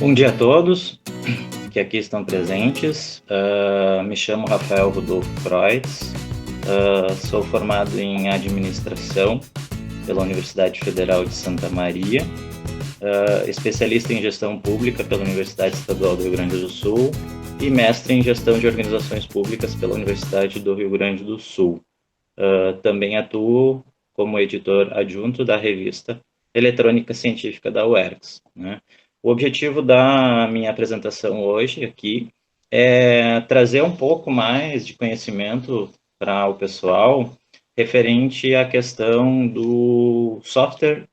Bom dia a todos que aqui estão presentes. Me chamo Rafael Rodolfo Kreutz, sou formado em Administração pela Universidade Federal de Santa Maria, especialista em Gestão Pública pela Universidade Estadual do Rio Grande do Sul e mestre em Gestão de Organizações Públicas pela Universidade do Rio Grande do Sul. Também atuo como editor adjunto da revista Eletrônica Científica da UERGS, né? O objetivo da minha apresentação hoje aqui é trazer um pouco mais de conhecimento para o pessoal referente à questão do software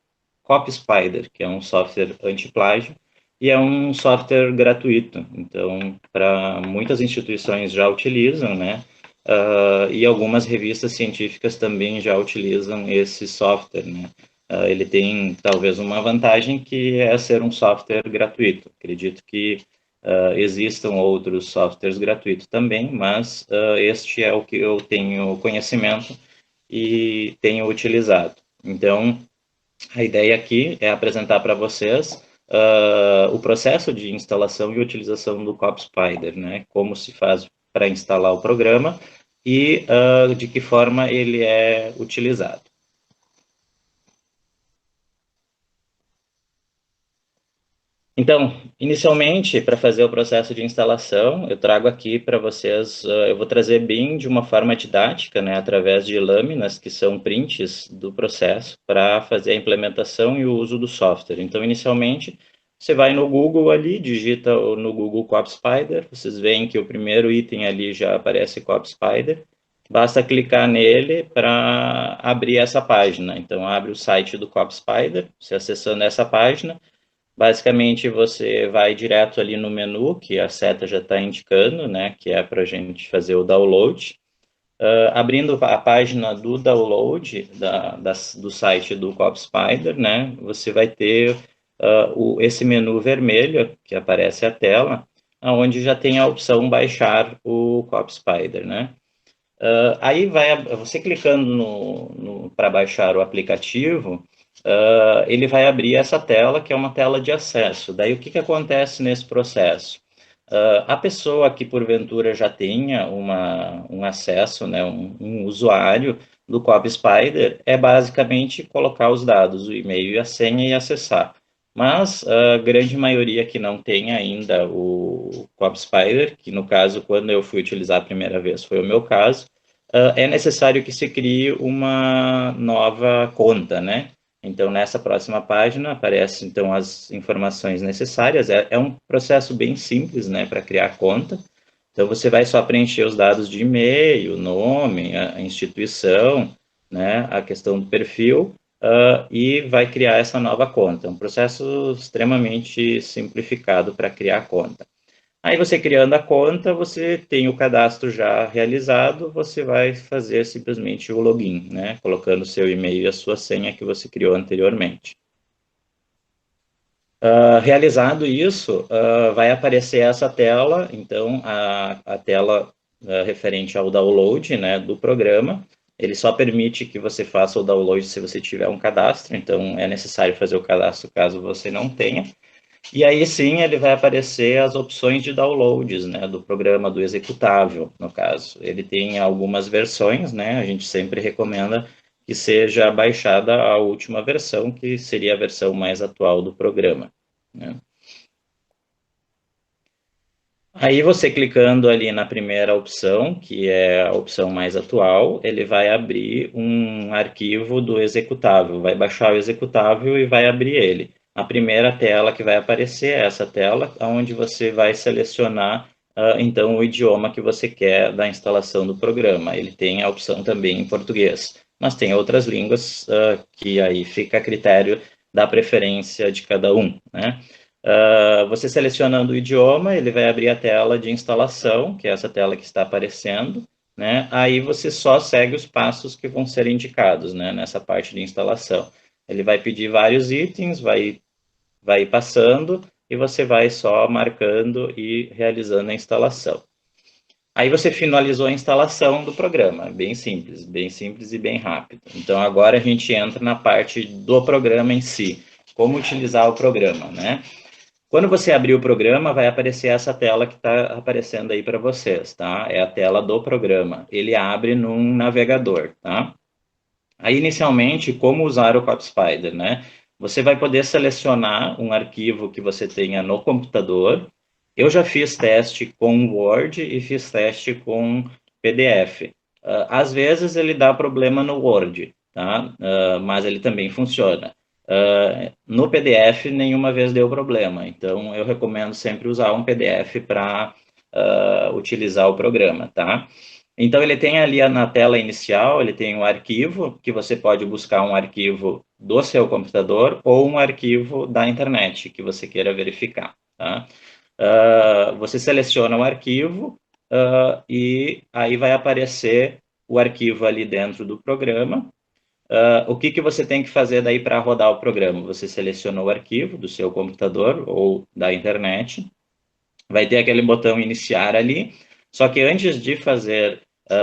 CopySpider, que é um software anti-plágio e é um software gratuito. Então, para muitas instituições já utilizam, né? E algumas revistas científicas também já utilizam esse software, né? Ele tem talvez uma vantagem que é ser um software gratuito. Acredito que existam outros softwares gratuitos também, mas este é o que eu tenho conhecimento e tenho utilizado. Então, a ideia aqui é apresentar para vocês o processo de instalação e utilização do CopySpider, né? Como se faz para instalar o programa e de que forma ele é utilizado. Então, inicialmente, para fazer o processo de instalação, eu trago aqui para vocês, eu vou trazer bem de uma forma didática, né, através de lâminas, que são prints do processo, para fazer a implementação e o uso do software. Então, inicialmente, você vai no Google ali, digita no Google CopySpider, vocês veem que o primeiro item ali já aparece CopySpider, basta clicar nele para abrir essa página. Então, abre o site do CopySpider, você acessando essa página, basicamente, você vai direto ali no menu, que a seta já está indicando, né, que é para a gente fazer o download. Abrindo a página do download do site do CopySpider, né, você vai ter esse menu vermelho, que aparece a tela, onde já tem a opção baixar o CopySpider, né. Aí você clicando para baixar o aplicativo, ele vai abrir essa tela, que é uma tela de acesso. Daí, o que acontece nesse processo? A pessoa que, porventura, já tenha um acesso, né, um usuário do CopySpider, é basicamente colocar os dados, o e-mail e a senha e acessar. Mas a grande maioria que não tem ainda o CopySpider, que no caso, quando eu fui utilizar a primeira vez, foi o meu caso, é necessário que se crie uma nova conta, né? Então, nessa próxima página, aparecem, então, as informações necessárias. É um processo bem simples, né, para criar conta. Então, você vai só preencher os dados de e-mail, nome, a instituição, né, a questão do perfil, e vai criar essa nova conta. É um processo extremamente simplificado para criar conta. Aí você criando a conta, você tem o cadastro já realizado, você vai fazer simplesmente o login, né? Colocando o seu e-mail e a sua senha que você criou anteriormente. Realizado isso, vai aparecer essa tela, então a tela referente ao download, né, do programa. Ele só permite que você faça o download se você tiver um cadastro, então é necessário fazer o cadastro caso você não tenha. E aí sim ele vai aparecer as opções de downloads, né, do programa, do executável, no caso. Ele tem algumas versões, né, a gente sempre recomenda que seja baixada a última versão, que seria a versão mais atual do programa, né. Aí você clicando ali na primeira opção, que é a opção mais atual, ele vai abrir um arquivo do executável, vai baixar o executável e vai abrir ele. A primeira tela que vai aparecer é essa tela, onde você vai selecionar, então, o idioma que você quer da instalação do programa. Ele tem a opção também em português, mas tem outras línguas que aí fica a critério da preferência de cada um, né? Você selecionando o idioma, ele vai abrir a tela de instalação, que é essa tela que está aparecendo, né? Aí você só segue os passos que vão ser indicados, né, nessa parte de instalação. Ele vai pedir vários itens, vai passando, e você vai só marcando e realizando a instalação. Aí você finalizou a instalação do programa, bem simples e bem rápido. Então, agora a gente entra na parte do programa em si, como utilizar o programa, né? Quando você abrir o programa, vai aparecer essa tela que está aparecendo aí para vocês, tá? É a tela do programa. Ele abre num navegador, tá? Aí, inicialmente, como usar o CopySpider, né? Você vai poder selecionar um arquivo que você tenha no computador. Eu já fiz teste com Word e fiz teste com PDF. Às vezes ele dá problema no Word, tá? Mas ele também funciona. No PDF, nenhuma vez deu problema. Então, eu recomendo sempre usar um PDF para utilizar o programa, tá? Então, ele tem ali na tela inicial, ele tem um arquivo, que você pode buscar um arquivo do seu computador ou um arquivo da internet, que você queira verificar, tá? Você seleciona o arquivo e aí vai aparecer o arquivo ali dentro do programa. O que você tem que fazer daí para rodar o programa? Você seleciona o arquivo do seu computador ou da internet, vai ter aquele botão iniciar ali, só que antes de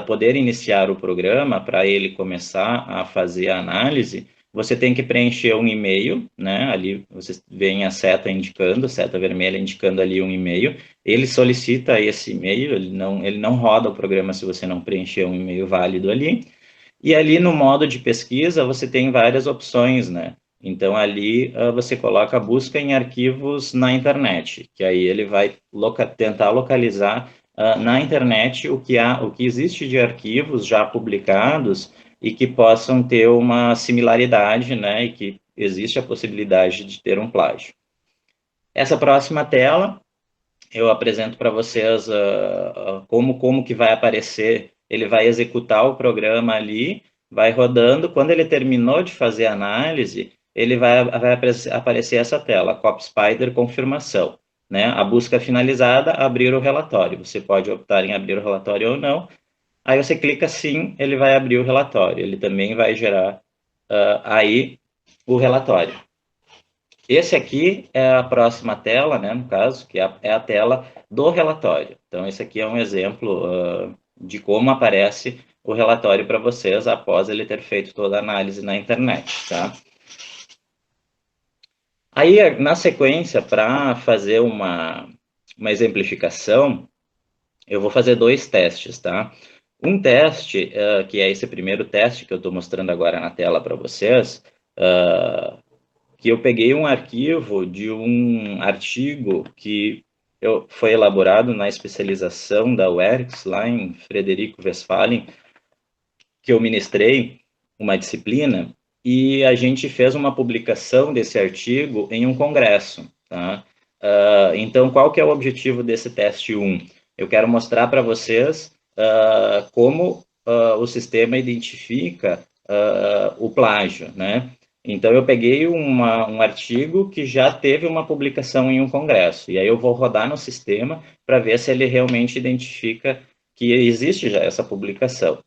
poder iniciar o programa, para ele começar a fazer a análise, você tem que preencher um e-mail, né? Ali você vê a seta indicando, seta vermelha indicando ali um e-mail. Ele solicita esse e-mail, ele não roda o programa se você não preencher um e-mail válido ali. E ali no modo de pesquisa você tem várias opções, né? Então ali você coloca busca em arquivos na internet, que aí ele vai tentar localizar na internet o que existe de arquivos já publicados e que possam ter uma similaridade, né? E que existe a possibilidade de ter um plágio. Essa próxima tela eu apresento para vocês como que vai aparecer. Ele vai executar o programa ali, vai rodando. Quando ele terminou de fazer a análise, ele vai aparecer essa tela, CopySpider confirmação. Né? A busca finalizada, abrir o relatório. Você pode optar em abrir o relatório ou não. Aí você clica sim, ele vai abrir o relatório. Ele também vai gerar aí o relatório. Esse aqui é a próxima tela, né, no caso, que é a tela do relatório. Então, esse aqui é um exemplo de como aparece o relatório para vocês após ele ter feito toda a análise na internet, tá? Aí, na sequência, para fazer uma exemplificação, eu vou fazer dois testes, tá? Um teste, que é esse primeiro teste que eu estou mostrando agora na tela para vocês, que eu peguei um arquivo de um artigo que foi elaborado na especialização da UERGS, lá em Frederico Westphalen, que eu ministrei uma disciplina, e a gente fez uma publicação desse artigo em um congresso. Tá? Então, qual que é o objetivo desse teste 1? Eu quero mostrar para vocês como o sistema identifica o plágio, né? Então, eu peguei um artigo que já teve uma publicação em um congresso, e aí eu vou rodar no sistema para ver se ele realmente identifica que existe já essa publicação.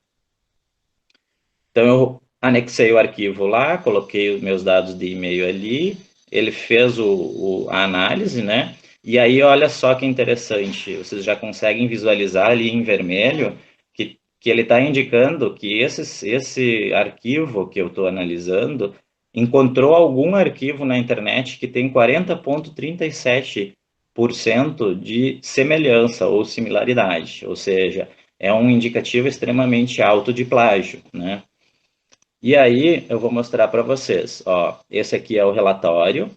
Então, eu anexei o arquivo lá, coloquei os meus dados de e-mail ali, ele fez a análise, né? E aí, olha só que interessante, vocês já conseguem visualizar ali em vermelho que ele está indicando que esse arquivo que eu estou analisando encontrou algum arquivo na internet que tem 40,37% de semelhança ou similaridade, ou seja, é um indicativo extremamente alto de plágio, né? E aí eu vou mostrar para vocês, ó, esse aqui é o relatório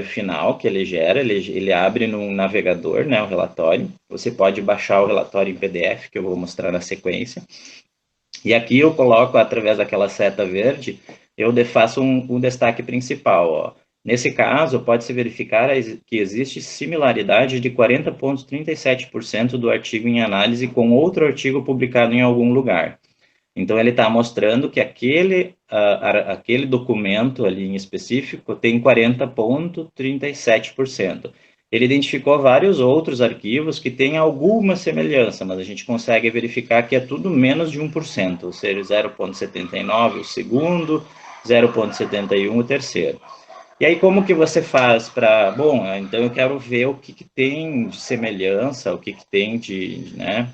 final que ele gera, ele abre no navegador, né, o relatório. Você pode baixar o relatório em PDF, que eu vou mostrar na sequência. E aqui eu coloco, através daquela seta verde, eu faço um destaque principal, ó. Nesse caso, pode-se verificar que existe similaridade de 40,37% do artigo em análise com outro artigo publicado em algum lugar. Então, ele está mostrando que aquele documento ali em específico tem 40,37%. Ele identificou vários outros arquivos que têm alguma semelhança, mas a gente consegue verificar que é tudo menos de 1%, ou seja, 0,79 o segundo, 0,71 o terceiro. E aí, como que você faz para... Bom, então eu quero ver o que tem de semelhança, o que tem né?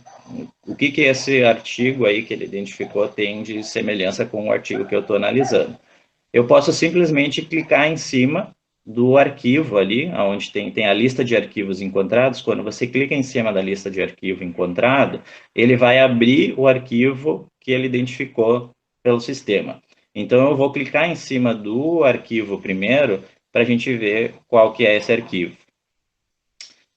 O que esse artigo aí que ele identificou tem de semelhança com o artigo que eu estou analisando. Eu posso simplesmente clicar em cima do arquivo ali, onde tem a lista de arquivos encontrados. Quando você clica em cima da lista de arquivo encontrado, ele vai abrir o arquivo que ele identificou pelo sistema. Então, eu vou clicar em cima do arquivo primeiro, para a gente ver qual que é esse arquivo.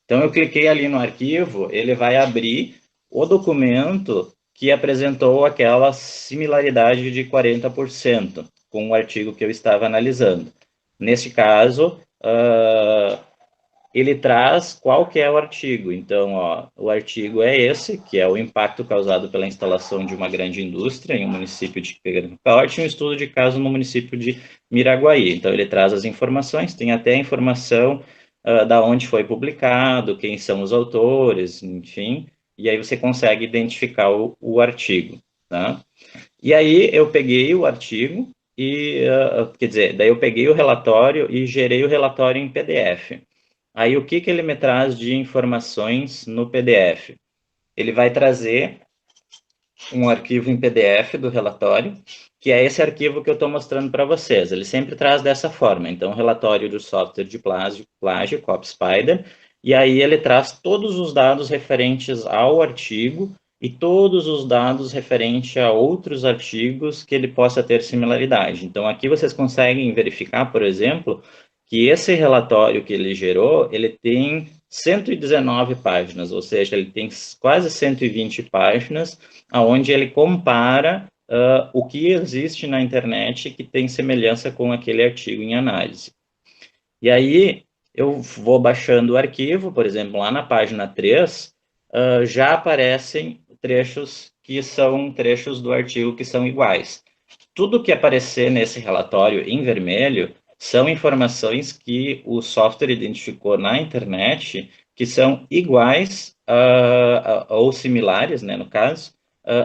Então, eu cliquei ali no arquivo, ele vai abrir o documento que apresentou aquela similaridade de 40% com o artigo que eu estava analisando. Neste caso, ele traz qual que é o artigo. Então, ó, o artigo é esse, que é o impacto causado pela instalação de uma grande indústria em um município de Piranha-Norte, um estudo de caso no município de Miraguaí. Então, ele traz as informações, tem até a informação da onde foi publicado, quem são os autores, enfim, e aí você consegue identificar o artigo, tá? E aí eu peguei o artigo e, quer dizer, daí eu peguei o relatório e gerei o relatório em PDF. Aí o que ele me traz de informações no PDF? Ele vai trazer um arquivo em PDF do relatório, que é esse arquivo que eu estou mostrando para vocês. Ele sempre traz dessa forma. Então, relatório do software de plágio, CopySpider, e aí ele traz todos os dados referentes ao artigo e todos os dados referentes a outros artigos que ele possa ter similaridade. Então, aqui vocês conseguem verificar, por exemplo, que esse relatório que ele gerou, ele tem 119 páginas, ou seja, ele tem quase 120 páginas, onde ele compara o que existe na internet que tem semelhança com aquele artigo em análise. E aí, eu vou baixando o arquivo, por exemplo, lá na página 3, já aparecem trechos que são trechos do artigo que são iguais. Tudo que aparecer nesse relatório em vermelho são informações que o software identificou na internet que são iguais ou similares, né, no caso,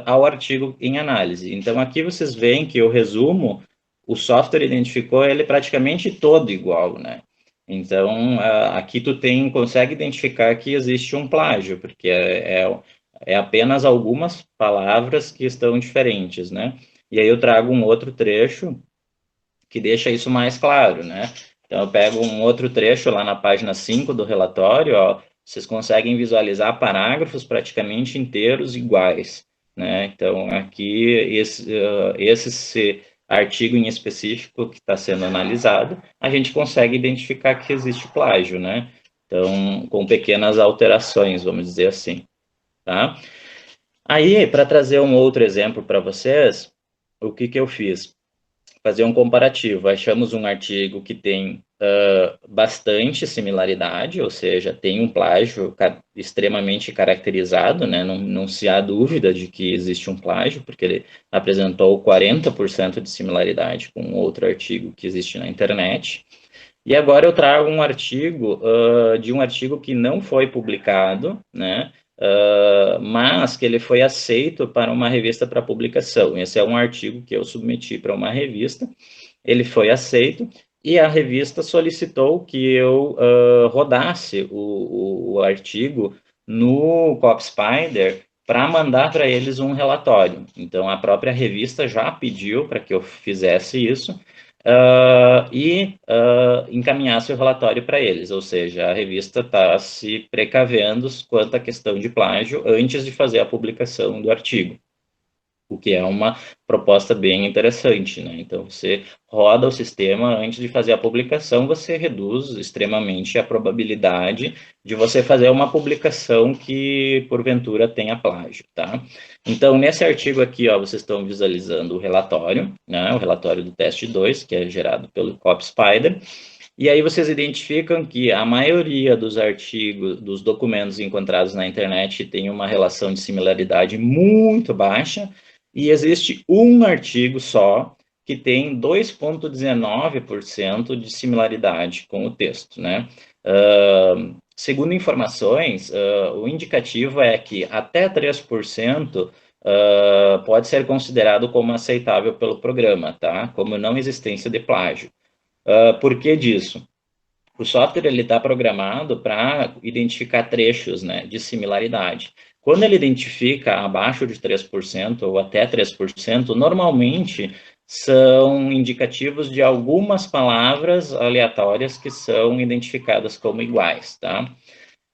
ao artigo em análise. Então, aqui vocês veem que o resumo, o software identificou ele praticamente todo igual, né? Então, aqui tu consegue identificar que existe um plágio, porque é apenas algumas palavras que estão diferentes, né? E aí eu trago um outro trecho que deixa isso mais claro, né? Então, eu pego um outro trecho lá na página 5 do relatório, ó, vocês conseguem visualizar parágrafos praticamente inteiros iguais, né? Então, aqui, esse artigo em específico que está sendo analisado, a gente consegue identificar que existe plágio, né? Então, com pequenas alterações, vamos dizer assim, tá? Aí, para trazer um outro exemplo para vocês, o que eu fiz? Fazer um comparativo. Achamos um artigo que tem bastante similaridade, ou seja, tem um plágio extremamente caracterizado, né? Não se há dúvida de que existe um plágio, porque ele apresentou 40% de similaridade com outro artigo que existe na internet. E agora eu trago um artigo, de um artigo que não foi publicado, né? Mas que ele foi aceito para uma revista para publicação. Esse é um artigo que eu submeti para uma revista, ele foi aceito, e a revista solicitou que eu rodasse o artigo no CopySpider para mandar para eles um relatório. Então, a própria revista já pediu para que eu fizesse isso, e encaminhasse o relatório para eles, ou seja, a revista está se precavendo quanto à questão de plágio antes de fazer a publicação do artigo, o que é uma proposta bem interessante, né? Então, você roda o sistema antes de fazer a publicação, você reduz extremamente a probabilidade de você fazer uma publicação que, porventura, tenha plágio, tá? Então, nesse artigo aqui, ó, vocês estão visualizando o relatório, né? O relatório do teste 2, que é gerado pelo CopySpider, e aí vocês identificam que a maioria dos artigos, dos documentos encontrados na internet tem uma relação de similaridade muito baixa, e existe um artigo só que tem 2,19% de similaridade com o texto, né? Segundo informações, o indicativo é que até 3% pode ser considerado como aceitável pelo programa, tá? Como não existência de plágio. Por que disso? O software está programado para identificar trechos, né, de similaridade. Quando ele identifica abaixo de 3% ou até 3%, normalmente são indicativos de algumas palavras aleatórias que são identificadas como iguais, tá?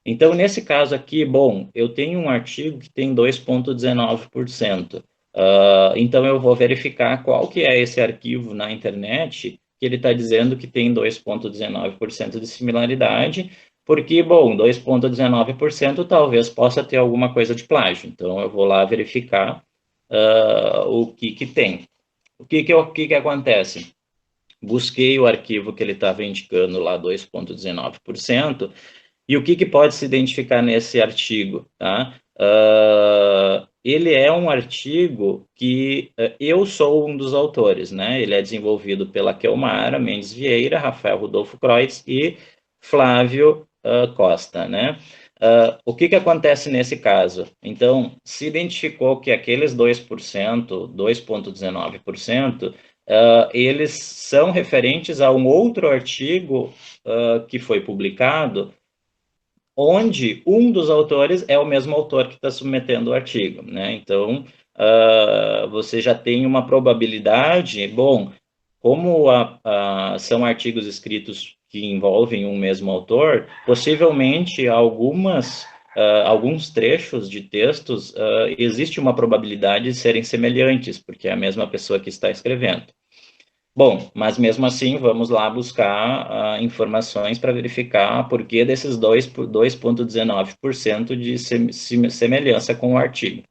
Então, nesse caso aqui, bom, eu tenho um artigo que tem 2,19%. Então, eu vou verificar qual que é esse arquivo na internet que ele está dizendo que tem 2,19% de similaridade, porque, bom, 2,19% talvez possa ter alguma coisa de plágio. Então, eu vou lá verificar o que tem. O que acontece? Busquei o arquivo que ele estava indicando lá, 2,19%, e o que pode se identificar nesse artigo? Tá? Ele é um artigo que eu sou um dos autores, né? Ele é desenvolvido pela Kelmara Mendes Vieira, Rafael Rodolfo Kreutz e Flávio Costa, né? O que acontece nesse caso? Então, se identificou que aqueles 2%, 2,19%, eles são referentes a um outro artigo que foi publicado, onde um dos autores é o mesmo autor que está submetendo o artigo, né? Então, você já tem uma probabilidade, bom, como são artigos escritos que envolvem um mesmo autor, possivelmente alguns trechos de textos existe uma probabilidade de serem semelhantes, porque é a mesma pessoa que está escrevendo. Bom, mas mesmo assim, vamos lá buscar informações para verificar por que desses 2,19% de semelhança com o artigo.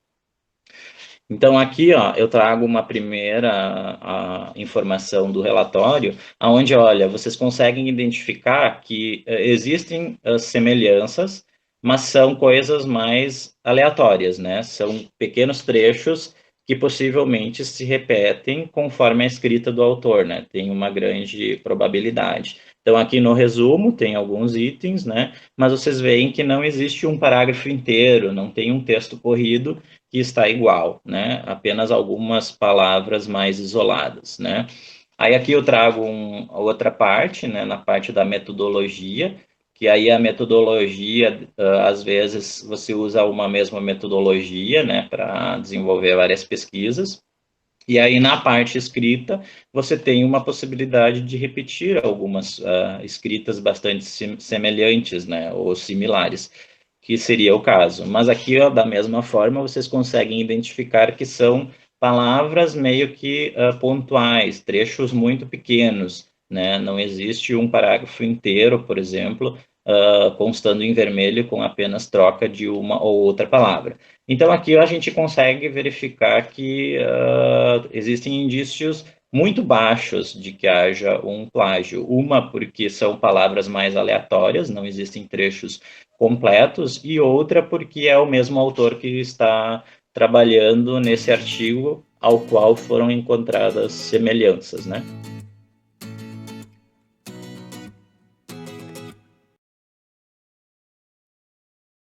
Então, aqui, ó, eu trago uma primeira informação do relatório, onde, olha, vocês conseguem identificar que existem semelhanças, mas são coisas mais aleatórias, né? São pequenos trechos que possivelmente se repetem conforme a escrita do autor, né? Tem uma grande probabilidade. Então, aqui no resumo, tem alguns itens, né? Mas vocês veem que não existe um parágrafo inteiro, não tem um texto corrido que está igual, né? Apenas algumas palavras mais isoladas, né? Aí aqui eu trago outra parte, né? Na parte da metodologia, que aí a metodologia, às vezes, você usa uma mesma metodologia, né? Para desenvolver várias pesquisas. E aí, na parte escrita, você tem uma possibilidade de repetir algumas escritas bastante semelhantes, né, ou similares, que seria o caso. Mas aqui, ó, da mesma forma, vocês conseguem identificar que são palavras meio que pontuais, trechos muito pequenos, né? Não existe um parágrafo inteiro, por exemplo, constando em vermelho com apenas troca de uma ou outra palavra. Então, aqui a gente consegue verificar que existem indícios muito baixos de que haja um plágio. Uma, porque são palavras mais aleatórias, não existem trechos completos, e outra, porque é o mesmo autor que está trabalhando nesse artigo ao qual foram encontradas semelhanças, né?